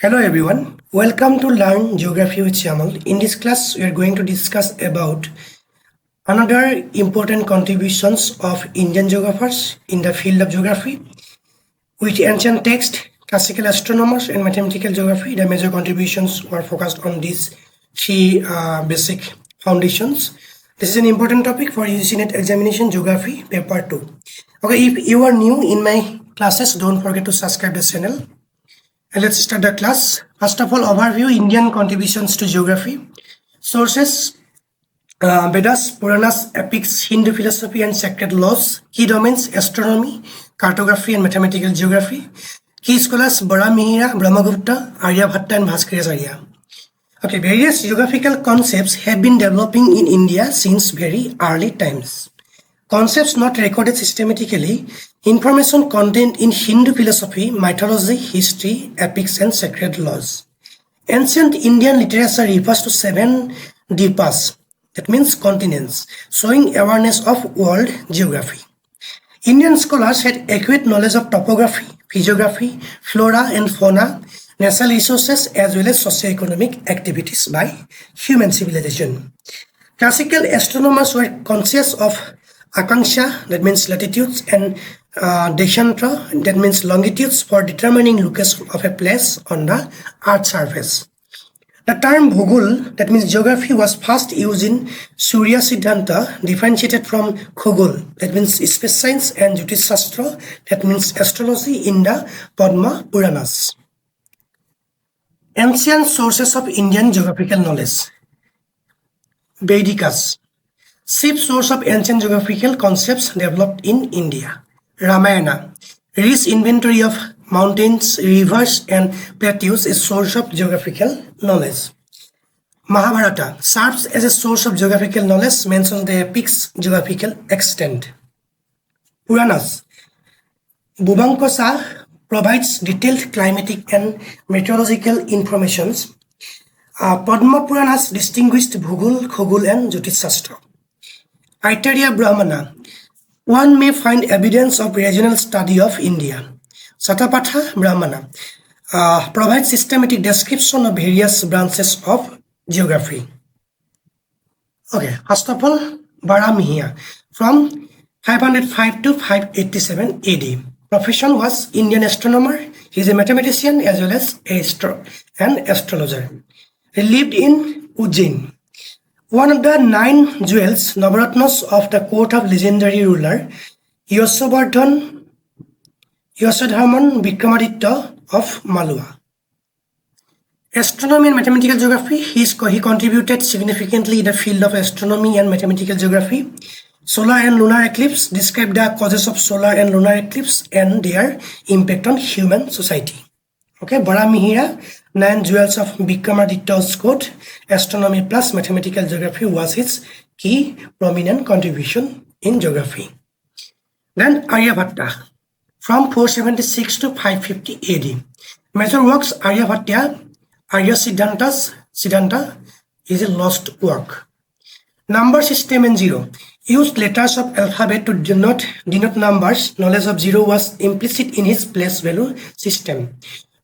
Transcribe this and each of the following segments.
Hello everyone, welcome to Learn Geography with Shyamal. In this class, we are going to discuss about another important contributions of Indian geographers in the field of geography. With ancient text, classical astronomers and mathematical geography, the major contributions were focused on these three basic foundations. This is an important topic for UGC NET examination geography paper 2. Okay, if you are new in my classes, don't forget to subscribe the channel. And let's start the class. First of all, overview Indian contributions to geography. Sources: Vedas, Puranas, epics, Hindu philosophy and sacred laws. Key domains: astronomy, cartography and mathematical geography. Key scholars: Baramihira, Brahmagupta, Aryabhatta and Bhaskaracharya. Okay, various geographical concepts have been developing in India since very early times. Concepts not recorded systematically, information contained in Hindu philosophy, mythology, history, epics and sacred laws. Ancient Indian literature refers to 7 dvipas, that means continents, showing awareness of world geography. Indian scholars had accurate knowledge of topography, physiography, flora and fauna, natural resources as well as socio-economic activities by human civilization. Classical astronomers were conscious of Akanksha, that means latitudes, and Deshantra, that means longitudes, for determining location of a place on the Earth's surface. The term Bhugol, that means geography, was first used in Surya Siddhanta, differentiated from Khugol, that means space science, and Jyotish Shastra, that means astrology, in the Padma Puranas. Ancient sources of Indian geographical knowledge. Vedikas, chief source of ancient geographical concepts developed in India. Ramayana, rich inventory of mountains, rivers and plateaus, is source of geographical knowledge. Mahabharata serves as a source of geographical knowledge, mentions the epics' geographical extent. Puranas, Bhubankosha provides detailed climatic and meteorological informations. Padma Puranas distinguished Bhugol, Khugol and Jyotish Shastra. Aitareya Brahmana, one may find evidence of regional study of India. Satapatha Brahmana provides systematic description of various branches of geography. Okay, first of all, Baramihira, from 505 to 587 AD. Profession was Indian astronomer. He is a mathematician as well as an astrologer. He lived in Ujjain. One of the 9 jewels, Navaratnas, of the court of legendary ruler Yasodharman Vikramaditya of Malwa. Astronomy and mathematical geography. He contributed significantly in the field of astronomy and mathematical geography. Solar and lunar eclipse, describe the causes of solar and lunar eclipse and their impact on human society. Okay, Baramihira, 9 jewels of Vikramaditya's court, astronomy plus mathematical geography was his key prominent contribution in geography. Then Aryabhatta, from 476 to 550 AD. Major works: Aryabhatta, Arya Siddhanta is a lost work. Number system and zero. Used letters of alphabet to denote numbers. Knowledge of zero was implicit in his place value system.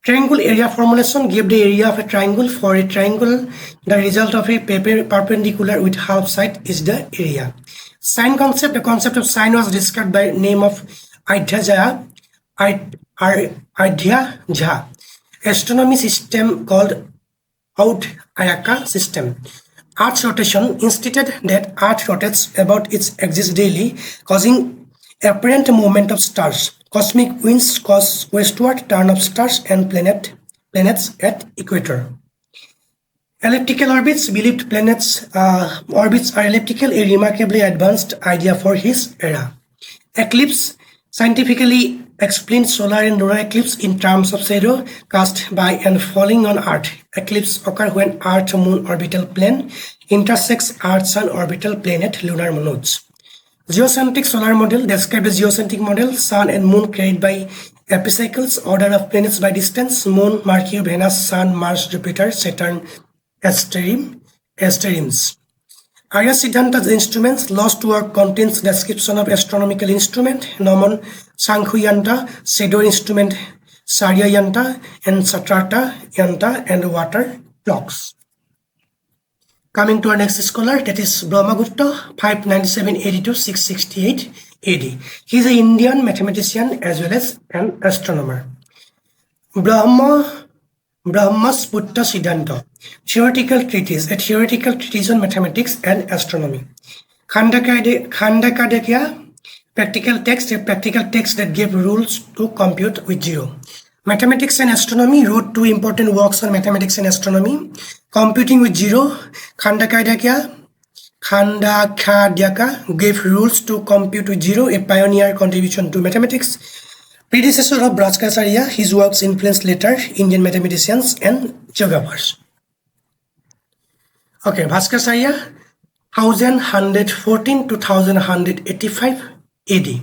Triangle area formulation: give the area of a triangle. For a triangle, the result of a perpendicular with half side is the area. Sign concept: the concept of sign was described by name of Aidhya Jha. Astronomy system called Ayaka system. Earth's rotation instated that Earth rotates about its axis daily, causing apparent movement of stars. Cosmic winds cause westward turn of stars and planets at equator. Elliptical orbits: believed planets' orbits are elliptical, a remarkably advanced idea for his era. Eclipse: scientifically explained solar and lunar eclipse in terms of shadow cast by and falling on Earth. Eclipse occur when Earth-Moon orbital plane intersects Earth-Sun orbital plane at lunar nodes. Geocentric solar model: describe the geocentric model. Sun and Moon carried by epicycles. Order of planets by distance: Moon, Mercury, Venus, Sun, Mars, Jupiter, Saturn, asterisms. Arya Siddhanta's instruments. Lost work contains description of astronomical instrument. Naman Sankhuyanta, shadow instrument Sarya Yanta, and Satrata Yanta, and water clocks. Coming to our next scholar, that is Brahmagupta, 597 AD to 668 AD. He is an Indian mathematician as well as an astronomer. Brahma's Putta Siddhanta, theoretical treatise, a theoretical treatise on mathematics and astronomy. Khandakadekya, practical text, a practical text that gave rules to compute with zero. Mathematics and astronomy, wrote two important works on mathematics and astronomy. Computing with zero, Khandakadekya gave rules to compute with zero, a pioneer contribution to mathematics. Predecessor of Bhaskacharya, his works influenced later Indian mathematicians and geographers. Okay, Bhaskacharya, 1114 to 1185 AD.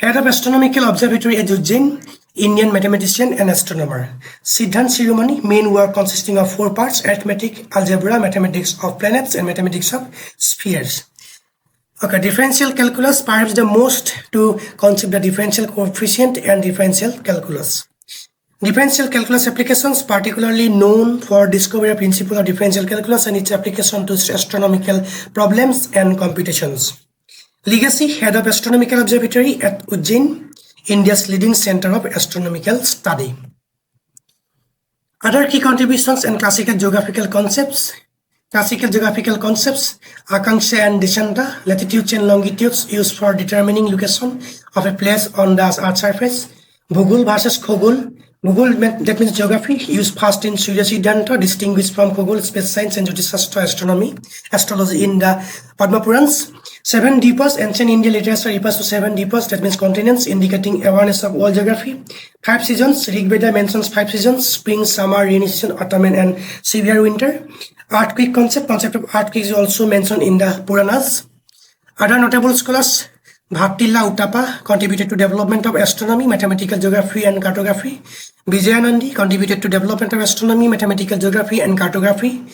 Head of Astronomical Observatory at Ujjain, Indian mathematician and astronomer. Siddhant Shiromani, main work consisting of 4 parts: arithmetic, algebra, mathematics of planets, and mathematics of spheres. Okay, differential calculus, perhaps the most to concept the differential coefficient and differential calculus. Differential calculus applications, particularly known for discovery of principle of differential calculus and its application to astronomical problems and computations. Legacy, head of Astronomical Observatory at Ujjain, India's leading center of astronomical study. Other key contributions and classical geographical concepts. Akanksha and Deshanta, latitudes and longitudes used for determining location of a place on the Earth's surface. Bhugol versus Khogol. Bhugol, that means geography, used first in Surya Siddhanta, distinguished from Khogol, space science, and Jyotisashastra, astrology in the Padma Purans. 7 deepas, ancient Indian literature refers to 7 deepas, that means continents, indicating awareness of world geography. 5 seasons, Rig Veda mentions 5 seasons: spring, summer, rainy season, autumn, and severe winter. Earthquake concept of earthquake is also mentioned in the Puranas. Other notable scholars: Bhattila Uttapa contributed to development of astronomy, mathematical geography, and cartography. Vijayanandi contributed to development of astronomy, mathematical geography, and cartography.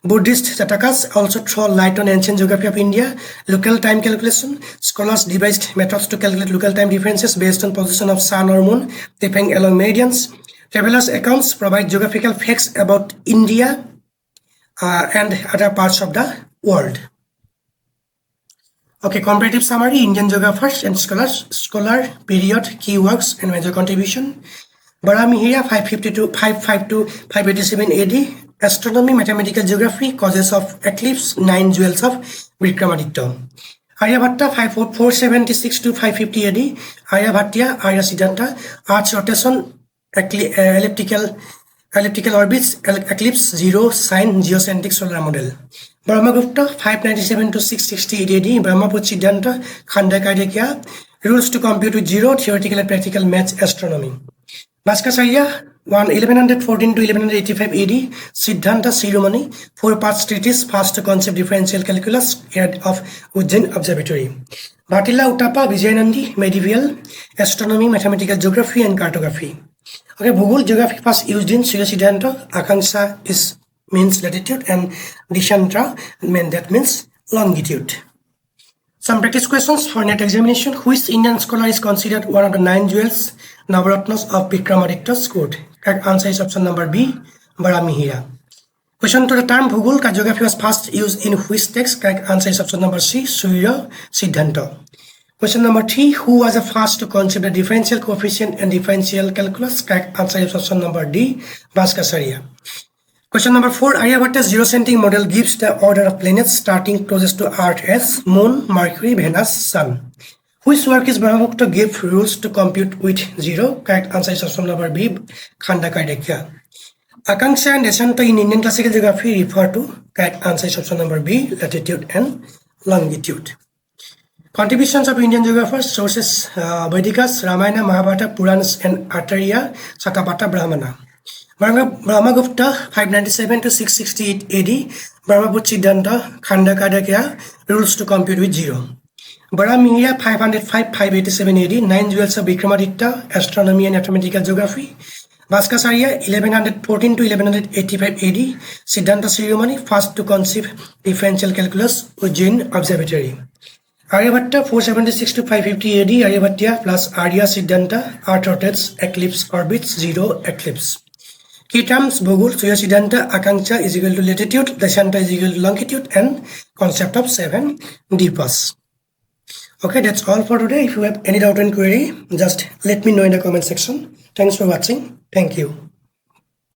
Buddhist Jatakas also throw light on ancient geography of India. Local time calculation, scholars devised methods to calculate local time differences based on position of sun or moon, depending along meridians. Travelers' accounts provide geographical facts about India and other parts of the world. Okay, comparative summary: Indian geographers and scholars, period, key works, and major contribution. Baramihira, 550 to 587 AD. Astronomy, mathematical geography, causes of eclipse, 9 jewels of Vikramaditya. Aryabhatta, 476 to 550 AD. Aryabhatya, Arya Siddhanta, Earth's rotation, elliptical orbits, eclipse, zero, sign, geocentric solar model. Brahmagupta, 597 to 660 AD. Brahmaput Siddhanta, Khandakadekya, rules to compute with zero, theoretical and practical maths, astronomy. Bhaskacharya, 1114 to 1185 AD. Siddhanta Shiromani, 4 parts treatise, first concept differential calculus, head of Ujjain Observatory. Bhattila Uttapa, Vijayanandi, medieval astronomy, mathematical geography, and cartography. Okay, Bhugol, geography first used in Surya Siddhanta. Akanksha means latitude, and Deshantra, that means longitude. Some practice questions for NET examination. Which Indian scholar is considered one of the 9 jewels, Navaratnas of Vikramaditya's court? Correct answer is option number B, Baramihira. Question to the term Bhugol ka geography was first used in which text? Correct answer is option number C, Surya Siddhanta. Question number 3, who was the first to concept the differential coefficient and differential calculus? Correct answer is option number D, Bhaskacharya. Question number 4, Aryabhatta's geocentric model gives the order of planets starting closest to Earth as Moon, Mercury, Venus, Sun. Which work is Brahmagupta gave rules to compute with zero? Correct answer is option number B, Khandakadekya. Akanksha and Deshanta in Indian classical geography refer to? Correct answer is option number B, latitude and longitude. Contributions of Indian geographers, sources: Vedikas, Ramayana, Mahabharata, Purans, and Acharya Satapatha Brahmana. Brahmagupta, 597 to 668 AD. Brahmaput Siddhanta, Khandakadekya, rules to compute with zero. Baramihira, 505-587 AD. 9 jewels of Vikramaditya, astronomy and mathematical geography. Bhaskacharya, 1114 to 1185 AD. Siddhanta Shiromani, first to conceive differential calculus, Ujjain Observatory. Aryabhatta 476 to 550 AD, Aryabhatta plus Arya Siddhanta, Earth rotates, eclipse orbits, zero eclipse. Key terms: Bhugol, Surya Siddhanta, Akanksha is equal to latitude, Dashanta is equal to longitude, and concept of 7 deepas. Okay, that's all for today. If you have any doubt and query, just let me know in the comment section. Thanks for watching. Thank you.